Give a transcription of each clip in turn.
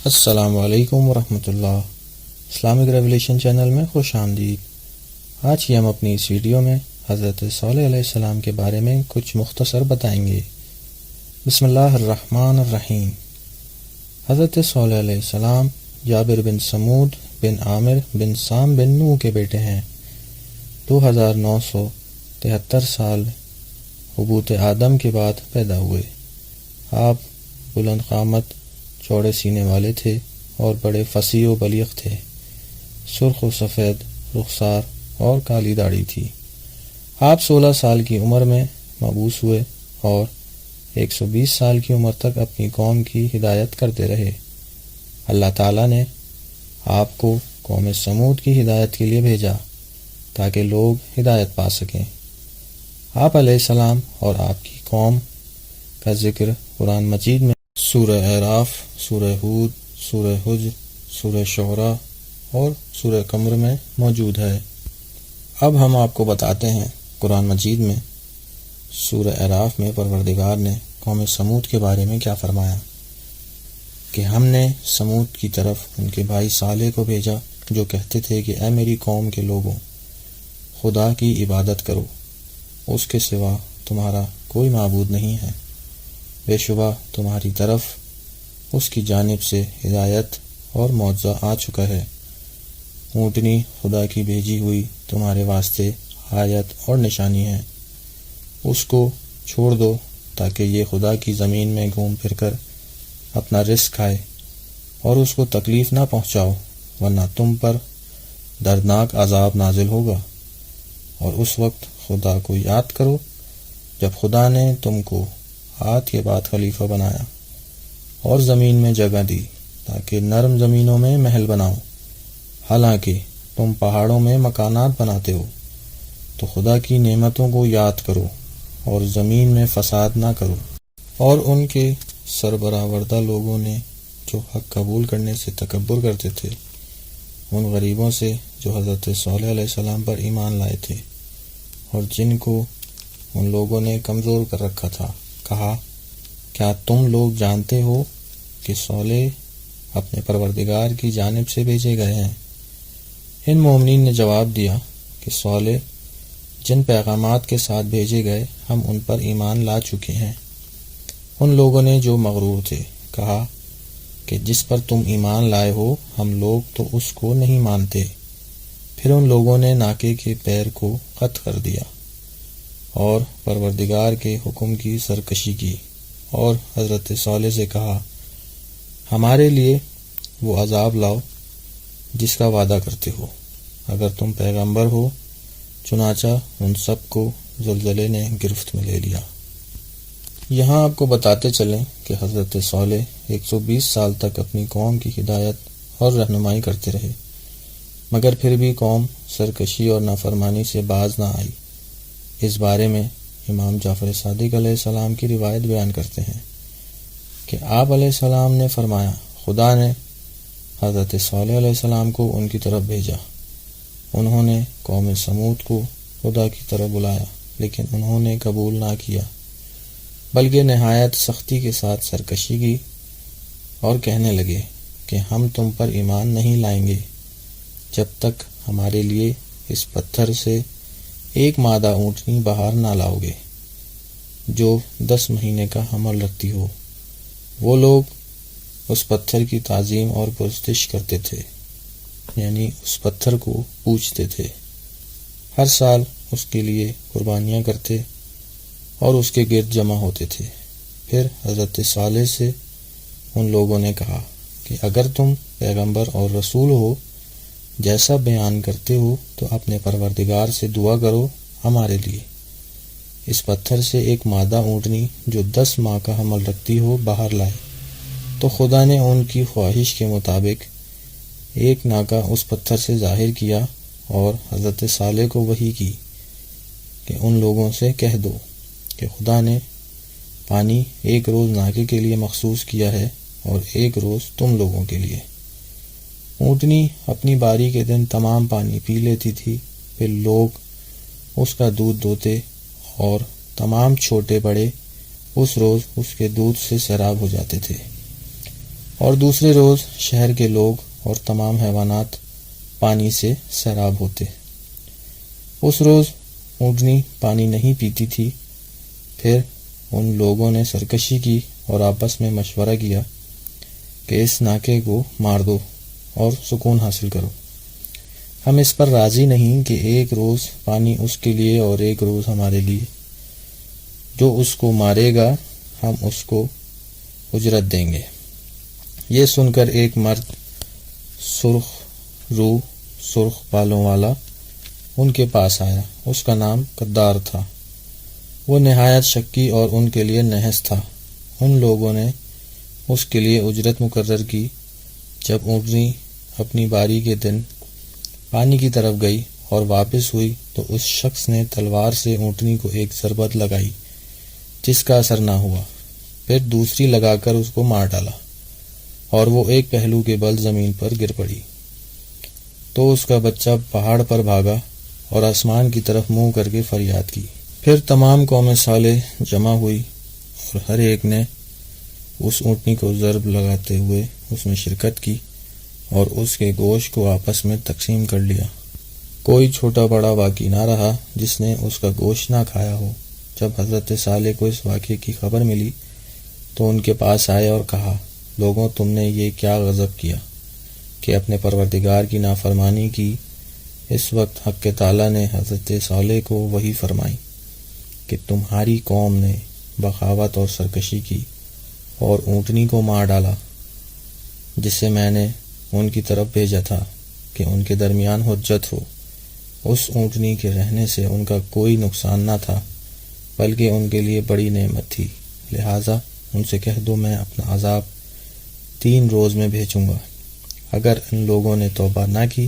السلام علیکم ورحمۃ اللہ۔ اسلامک ریولیشن چینل میں خوش آمدید۔ آج ہی ہم اپنی اس ویڈیو میں حضرت صالح علیہ السلام کے بارے میں کچھ مختصر بتائیں گے۔ بسم اللہ الرحمن الرحیم۔ حضرت صالح علیہ السلام جابر بن سمود بن عامر بن سام بن نوح کے بیٹے ہیں۔ 2973 سال حبوط آدم کے بعد پیدا ہوئے۔ آپ بلند قامت، چوڑے سینے والے تھے اور بڑے فصیح و بلیغ تھے۔ سرخ و سفید رخسار اور کالی داڑھی تھی۔ آپ 16 سال کی عمر میں مبعوث ہوئے اور 120 سال کی عمر تک اپنی قوم کی ہدایت کرتے رہے۔ اللہ تعالیٰ نے آپ کو قوم سمود کی ہدایت کے لیے بھیجا تاکہ لوگ ہدایت پا سکیں۔ آپ علیہ السلام اور آپ کی قوم کا ذکر قرآن مجید میں سورہ اعراف، سورہ ہود، سورہ حجر، سورہ شعراء اور سورہ قمر میں موجود ہے۔ اب ہم آپ کو بتاتے ہیں قرآن مجید میں سورہ اعراف میں پروردگار نے قوم سمود کے بارے میں کیا فرمایا کہ ہم نے سمود کی طرف ان کے بھائی صالح کو بھیجا جو کہتے تھے کہ اے میری قوم کے لوگوں، خدا کی عبادت کرو، اس کے سوا تمہارا کوئی معبود نہیں ہے۔ بے شبہ تمہاری طرف اس کی جانب سے ہدایت اور معجزہ آ چکا ہے۔ اونٹنی خدا کی بھیجی ہوئی تمہارے واسطے آیت اور نشانی ہے۔ اس کو چھوڑ دو تاکہ یہ خدا کی زمین میں گھوم پھر کر اپنا رزق کھائے، اور اس کو تکلیف نہ پہنچاؤ ورنہ تم پر دردناک عذاب نازل ہوگا۔ اور اس وقت خدا کو یاد کرو جب خدا نے تم کو عاد کے بعد خلیفہ بنایا اور زمین میں جگہ دی تاکہ نرم زمینوں میں محل بناؤ، حالانکہ تم پہاڑوں میں مکانات بناتے ہو۔ تو خدا کی نعمتوں کو یاد کرو اور زمین میں فساد نہ کرو۔ اور ان کے سربراوردہ لوگوں نے جو حق قبول کرنے سے تکبر کرتے تھے، ان غریبوں سے جو حضرت صالح علیہ السلام پر ایمان لائے تھے اور جن کو ان لوگوں نے کمزور کر رکھا تھا، کہا کیا تم لوگ جانتے ہو کہ صالح اپنے پروردگار کی جانب سے بھیجے گئے ہیں؟ ان مومنین نے جواب دیا کہ صالح جن پیغامات کے ساتھ بھیجے گئے ہم ان پر ایمان لا چکے ہیں۔ ان لوگوں نے جو مغرور تھے کہا کہ جس پر تم ایمان لائے ہو ہم لوگ تو اس کو نہیں مانتے۔ پھر ان لوگوں نے ناکے کے پیر کو قطع کر دیا اور پروردگار کے حکم کی سرکشی کی، اور حضرت صالح سے کہا ہمارے لیے وہ عذاب لاؤ جس کا وعدہ کرتے ہو اگر تم پیغمبر ہو۔ چنانچہ ان سب کو زلزلے نے گرفت میں لے لیا۔ یہاں آپ کو بتاتے چلیں کہ حضرت صالح 120 سال تک اپنی قوم کی ہدایت اور رہنمائی کرتے رہے، مگر پھر بھی قوم سرکشی اور نافرمانی سے باز نہ آئی۔ اس بارے میں امام جعفر صادق علیہ السلام کی روایت بیان کرتے ہیں کہ آپ علیہ السلام نے فرمایا خدا نے حضرت صالح علیہ السلام کو ان کی طرف بھیجا۔ انہوں نے قوم سمود کو خدا کی طرف بلایا لیکن انہوں نے قبول نہ کیا، بلکہ نہایت سختی کے ساتھ سرکشی کی اور کہنے لگے کہ ہم تم پر ایمان نہیں لائیں گے جب تک ہمارے لیے اس پتھر سے ایک مادہ اونٹنی باہر نہ لاؤ گے جو 10 مہینے کا حمل رکھتی ہو۔ وہ لوگ اس پتھر کی تعظیم اور پرستش کرتے تھے، یعنی اس پتھر کو پوجتے تھے، ہر سال اس کے لیے قربانیاں کرتے اور اس کے گرد جمع ہوتے تھے۔ پھر حضرت صالح سے ان لوگوں نے کہا کہ اگر تم پیغمبر اور رسول ہو جیسا بیان کرتے ہو تو اپنے پروردگار سے دعا کرو ہمارے لیے اس پتھر سے ایک مادہ اونٹنی جو 10 ماہ کا حمل رکھتی ہو باہر لائے۔ تو خدا نے ان کی خواہش کے مطابق ایک ناکہ اس پتھر سے ظاہر کیا اور حضرت صالح کو وحی کی کہ ان لوگوں سے کہہ دو کہ خدا نے پانی ایک روز ناکے کے لیے مخصوص کیا ہے اور ایک روز تم لوگوں کے لیے۔ اونٹنی اپنی باری کے دن تمام پانی پی لیتی تھی، پھر لوگ اس کا دودھ دوتے اور تمام چھوٹے بڑے اس روز اس کے دودھ سے سیراب ہو جاتے تھے۔ اور دوسرے روز شہر کے لوگ اور تمام حیوانات پانی سے سیراب ہوتے۔ اس روز اونٹنی پانی نہیں پیتی تھی۔ پھر ان لوگوں نے سرکشی کی اور آپس میں مشورہ کیا کہ اس ناکے کو مار دو اور سکون حاصل کرو۔ ہم اس پر راضی نہیں کہ ایک روز پانی اس کے لیے اور ایک روز ہمارے لیے۔ جو اس کو مارے گا ہم اس کو اجرت دیں گے۔ یہ سن کر ایک مرد سرخ روح سرخ بالوں والا ان کے پاس آیا۔ اس کا نام قدار تھا۔ وہ نہایت شکی اور ان کے لیے نحس تھا۔ ان لوگوں نے اس کے لیے اجرت مقرر کی۔ جب اونٹنی اپنی باری کے دن پانی کی طرف گئی اور واپس ہوئی تو اس شخص نے تلوار سے اونٹنی کو ایک ضربت لگائی جس کا اثر نہ ہوا۔ پھر دوسری لگا کر اس کو مار ڈالا اور وہ ایک پہلو کے بل زمین پر گر پڑی۔ تو اس کا بچہ پہاڑ پر بھاگا اور آسمان کی طرف منہ کر کے فریاد کی۔ پھر تمام قوم صالح جمع ہوئی اور ہر ایک نے اس اونٹنی کو ضرب لگاتے ہوئے اس میں شرکت کی اور اس کے گوشت کو آپس میں تقسیم کر لیا۔ کوئی چھوٹا بڑا باقی نہ رہا جس نے اس کا گوشت نہ کھایا ہو۔ جب حضرت صالح کو اس واقعے کی خبر ملی تو ان کے پاس آئے اور کہا، لوگوں تم نے یہ کیا غضب کیا کہ اپنے پروردگار کی نافرمانی کی۔ اس وقت حق تعالیٰ نے حضرت صالح کو وحی فرمائی کہ تمہاری قوم نے بغاوت اور سرکشی کی اور اونٹنی کو مار ڈالا جسے میں نے ان کی طرف بھیجا تھا کہ ان کے درمیان حجت ہو۔ اس اونٹنی کے رہنے سے ان کا کوئی نقصان نہ تھا بلکہ ان کے لیے بڑی نعمت تھی، لہٰذا ان سے کہہ دو میں اپنا عذاب 3 روز میں بھیجوں گا۔ اگر ان لوگوں نے توبہ نہ کی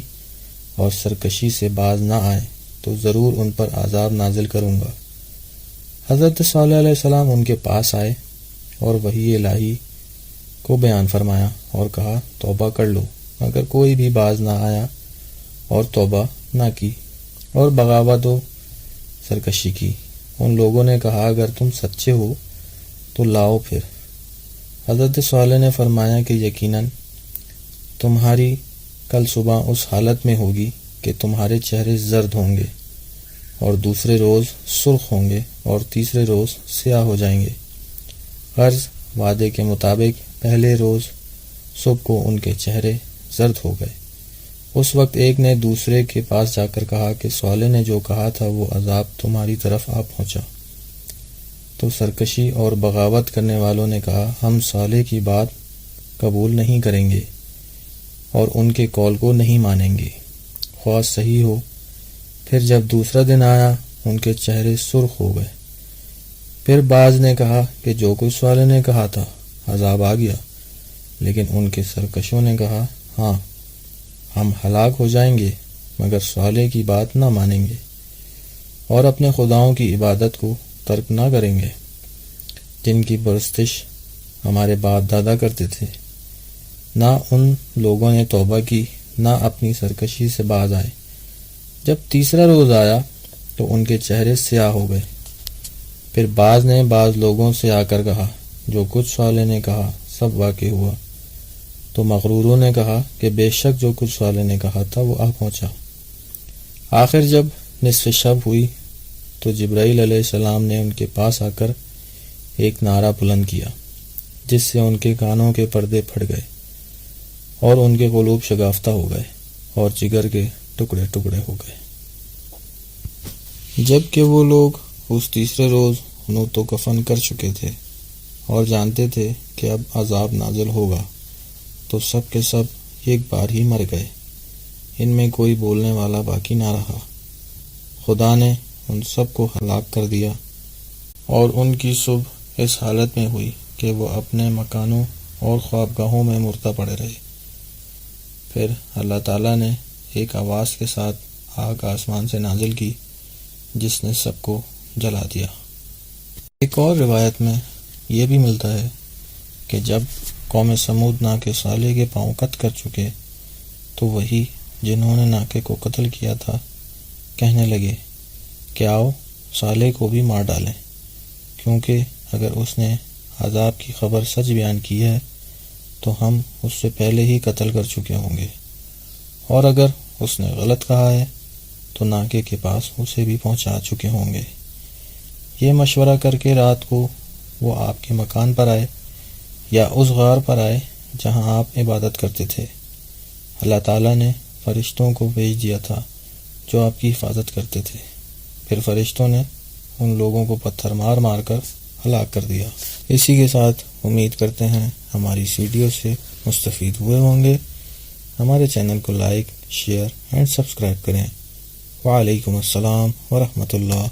اور سرکشی سے باز نہ آئے تو ضرور ان پر عذاب نازل کروں گا۔ حضرت صالح علیہ السلام ان کے پاس آئے اور وحی الہی کو بیان فرمایا اور کہا، توبہ کر لو۔ اگر کوئی بھی باز نہ آیا اور توبہ نہ کی اور بغاوت و سرکشی کی، ان لوگوں نے کہا، اگر تم سچے ہو تو لاؤ پھر۔ حضرت صالح نے فرمایا کہ یقیناً تمہاری کل صبح اس حالت میں ہوگی کہ تمہارے چہرے زرد ہوں گے اور دوسرے روز سرخ ہوں گے اور تیسرے روز سیاہ ہو جائیں گے۔ غرض وعدے کے مطابق پہلے روز صبح کو ان کے چہرے زرد ہو گئے۔ اس وقت ایک نے دوسرے کے پاس جا کر کہا کہ صالح نے جو کہا تھا وہ عذاب تمہاری طرف آ پہنچا۔ تو سرکشی اور بغاوت کرنے والوں نے کہا، ہم صالح کی بات قبول نہیں کریں گے اور ان کے قول کو نہیں مانیں گے، خواہ صحیح ہو۔ پھر جب دوسرا دن آیا ان کے چہرے سرخ ہو گئے۔ پھر بعض نے کہا کہ جو کچھ صالح نے کہا تھا عذاب آ گیا، لیکن ان کے سرکشوں نے کہا، ہاں ہم ہلاک ہو جائیں گے مگر صالح کی بات نہ مانیں گے اور اپنے خداؤں کی عبادت کو ترک نہ کریں گے جن کی پرستش ہمارے باپ دادا کرتے تھے۔ نہ ان لوگوں نے توبہ کی نہ اپنی سرکشی سے باز آئے۔ جب تیسرا روز آیا تو ان کے چہرے سیاہ ہو گئے۔ پھر بعض نے بعض لوگوں سے آ کر کہا، جو کچھ صالح نے کہا سب واقع ہوا۔ تو مغروروں نے کہا کہ بے شک جو کچھ صالح نے کہا تھا وہ آ پہنچا۔ آخر جب نصف شب ہوئی تو جبرائیل علیہ السلام نے ان کے پاس آ کر ایک نعرہ بلند کیا جس سے ان کے کانوں کے پردے پھٹ گئے اور ان کے قلوب شگافتہ ہو گئے اور جگر کے ٹکڑے ٹکڑے ہو گئے۔ جب کہ وہ لوگ اس تیسرے روز نوت و کفن کر چکے تھے اور جانتے تھے کہ اب عذاب نازل ہوگا تو سب کے سب ایک بار ہی مر گئے۔ ان میں کوئی بولنے والا باقی نہ رہا۔ خدا نے ان سب کو ہلاک کر دیا اور ان کی صبح اس حالت میں ہوئی کہ وہ اپنے مکانوں اور خوابگاہوں میں مردہ پڑے رہے۔ پھر اللہ تعالیٰ نے ایک آواز کے ساتھ آگ آسمان سے نازل کی جس نے سب کو جلا دیا۔ ایک اور روایت میں یہ بھی ملتا ہے کہ جب قوم سمود ناکے صالح کے پاؤں قط کر چکے تو وہی جنہوں نے ناکے کو قتل کیا تھا کہنے لگے کہ آؤ صالح کو بھی مار ڈالیں، کیونکہ اگر اس نے عذاب کی خبر سچ بیان کی ہے تو ہم اس سے پہلے ہی قتل کر چکے ہوں گے، اور اگر اس نے غلط کہا ہے تو ناکے کے پاس اسے بھی پہنچا چکے ہوں گے۔ یہ مشورہ کر کے رات کو وہ آپ کے مکان پر آئے یا اس غار پر آئے جہاں آپ عبادت کرتے تھے۔ اللہ تعالیٰ نے فرشتوں کو بھیج دیا تھا جو آپ کی حفاظت کرتے تھے۔ پھر فرشتوں نے ان لوگوں کو پتھر مار مار کر ہلاک کر دیا۔ اسی کے ساتھ امید کرتے ہیں ہماری اس ویڈیو سے مستفید ہوئے ہوں گے۔ ہمارے چینل کو لائک، شیئر اینڈ سبسکرائب کریں۔ وعلیکم السلام ورحمۃ اللہ۔